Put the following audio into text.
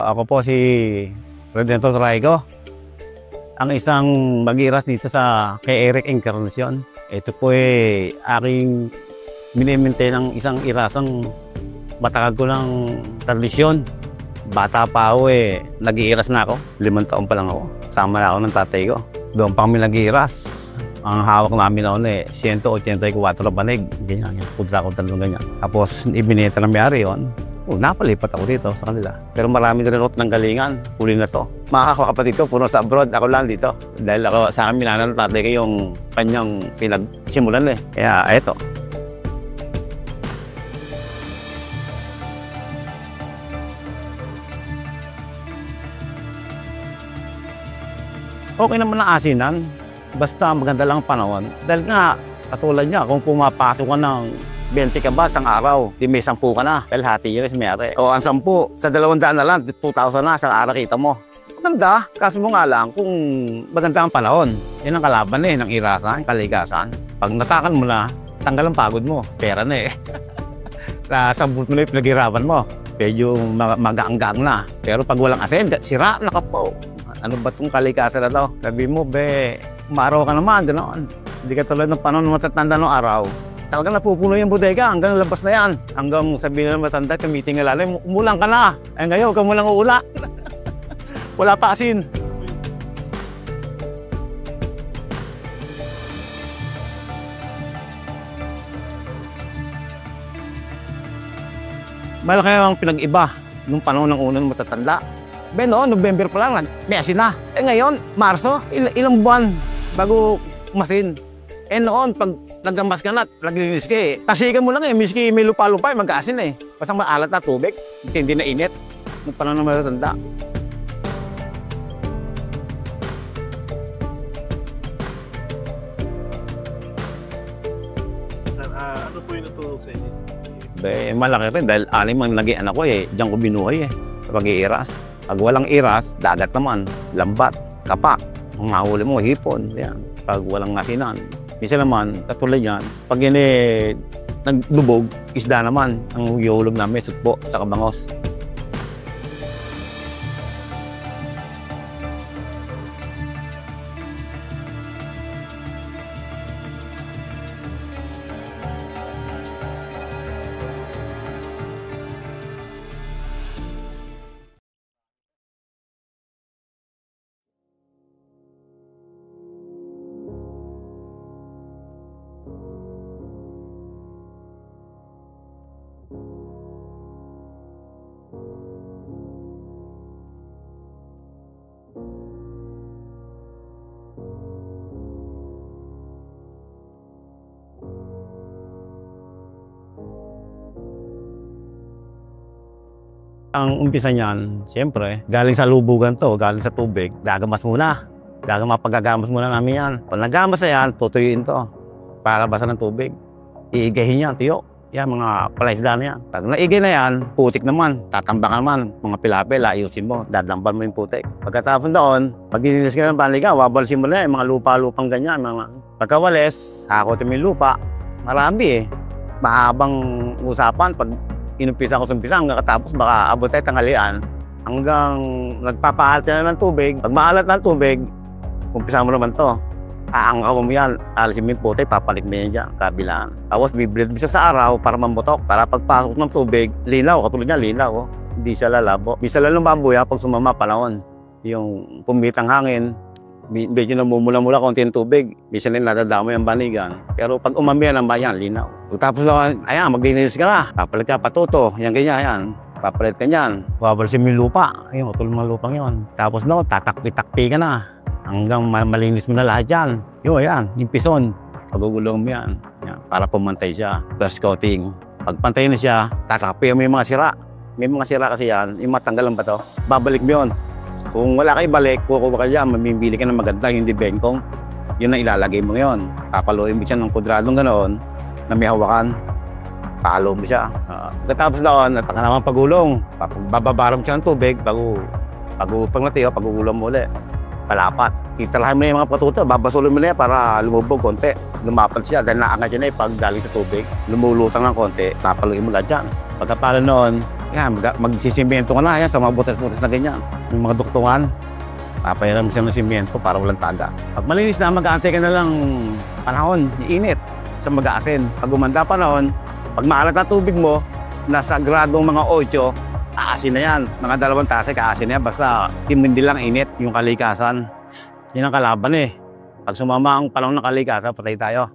Ako po si Redentor Raigo, ang isang mag-iras dito sa kay Eric Encarnacion. Ito po aking minimaintain ng isang irasang matagal ko ng tradisyon. Bata pa ako nag-iiras na ako. 5 taon pa lang ako. Sama na ako ng tatay ko. Doon pa kami nag-iiras. Ang hawak namin noon 184 banig. Ganyan, kudra-kudra ganyan. Tapos ibinenta na may-ari yun. Napalipat ako dito sa kanila. Pero marami rin ng galingan. Huli na to. Mga kakapatid ko, puno sa abroad. Ako lang dito. Dahil ako sa akin, minanang tatay ko yung kanyang pinagsimulan Kaya eto. Okay naman ang asinan. Basta maganda lang ang panahon. Dahil nga, katulad niya, kung pumapasok ka ng 20 ka ba isang araw, di may 10 ka na. Dahil hati yun mayari. O ang 10, sa 200 na lang, 2,000 na, isang araw kita mo. Maganda, kaso mo nga lang kung maganda ang panahon. Yan ang kalaban ng irasan, kaligasan. Pag natakan mo na, tanggal ang pagod mo. Pera na Nasambut mo na yung pinaghirapan mo. Medyo magaanggang na. Pero pag walang asin, sira na ka po. Ano ba itong kalikasan na to? Sabi mo, umaraw ka naman, ganoon. Hindi ka tulad ng panahon na matatanda ng araw. Talagang napupuno yung bodega, hanggang labas na yan. Hanggang sabihin na matanda, kamiting nga lalim, umulang ka na. Ngayon, huwag ka mo lang uula. Wala pa asin. Malaki ang pinag-iba nung panahon ng unang matatanda. Noon, November pa lang, may asin na. Ngayon, Marso, ilang buwan bago masin. Noon, pag nagamas ka na, naglinis ka tasikan mo lang miski may lupa-lupa, mag-asin Basta maalat na tubig, hindi na init. Nung panahon ng matatanda. Sir, ano po yung natulog sa inyo? Malaki rin dahil 6 ang naging anak ko Diyan ko binuhay sa pag-iiras. Pag walang iras, dagat naman, lambat, kapak. Mga huli mo, hipon. Yan. Pag walang asinan. Minsan naman, katulad yan, pag nagdubog, isda naman. Ang ihulog namin, sutpo sa kabangos. Ang umpisa niyan, siyempre, galing sa lubugan to, galing sa tubig, gagamas muna. Pagagamas muna namin yan. Pag nagamas na yan, tutuyuin to. Para basa ng tubig. Iigahin yan, tuyo. Yan, mga palaisda na yan. Pag naigay na yan, putik naman. Tatambakan naman, mga pilapil, ayusin mo. Dadampan mo yung putik. Pagkatapos doon, pag inilis ka ng paniga, wabalsin mo na yung mga lupa-lupang ganyan. Pagkawalis, hakotin mo yung lupa. Marami Mahabang usapan, pag inumpisa ko sa umpisa hanggang katapos baka abot tayo tanghalian hanggang nagpapaalat na ng tubig. Pag maalat na ng tubig, umpisa mo naman to. Aangkaw mo yan, alisin mo yung puti, papalit mo yan dyan, kabilaan. Tapos bibreed mo siya sa araw para mambutok, para pagpasok ng tubig, linaw, katulad niya, linaw. Hindi siya lalabo. Bisa lang lumbabuya pag sumama panahon. Yung pumitang hangin, medyo namumula-mula konti yung tubig, bisa rin nadadamo yung banigan. Pero pag umambiyan ang bayan, linaw. Tapos ayan, maglinis ka na, papalit ka patuto, yan ganyan, ayan. Papalit ka niyan, wabalsin mo yung lupa, ayun, matulong mga lupang yun. Tapos tatakpi-takpi ka na, hanggang malinis mo na lahat yan. Yun, ayan, yung pison, pagugulong mo yan, para pumantay siya, plus coating. Pag pantay na siya, tatakpi mo yung mga sira. May mga sira kasi yan, yung matanggal ang bato, babalik mo yun. Kung wala kayo balik, kukuha ka dyan, mamimili ka ng maganda, hindi bengkong. Yun ang ilalagay mo ngayon. Papaluin mo siya ng kwadradong ganoon na may hawakan. Palo mo siya. Pagkatapos doon, pag naman pagulong, bababaram siya ng tubig, bago pag natiyo, pagugulong mo ulit. Palapat. Titirahin mo na yung mga patuto, babasulin mo na yan para lumubog konti. Lumapat siya dahil naangat siya na pag galing sa tubig. Lumulutang ng konti, papaluin mo lahat dyan. Pagkapalo noon, Yan, magsisimento ka na yan sa mga butas-butas na ganyan. Yung mga duktungan, papayaram siya ng simento para walang taga. Pag malinis na, mag-aantay ka na lang panahon, init sa mag-aasin. Pag gumanda panahon, pag maalat na tubig mo, nasa gradong mga 8, aasin na yan. Mga 2 tasa, kaasin na yan. Basta timindi lang init yung kalikasan. Yan ang kalaban eh. Pag sumama ang panahon ng kalikasan, patay tayo.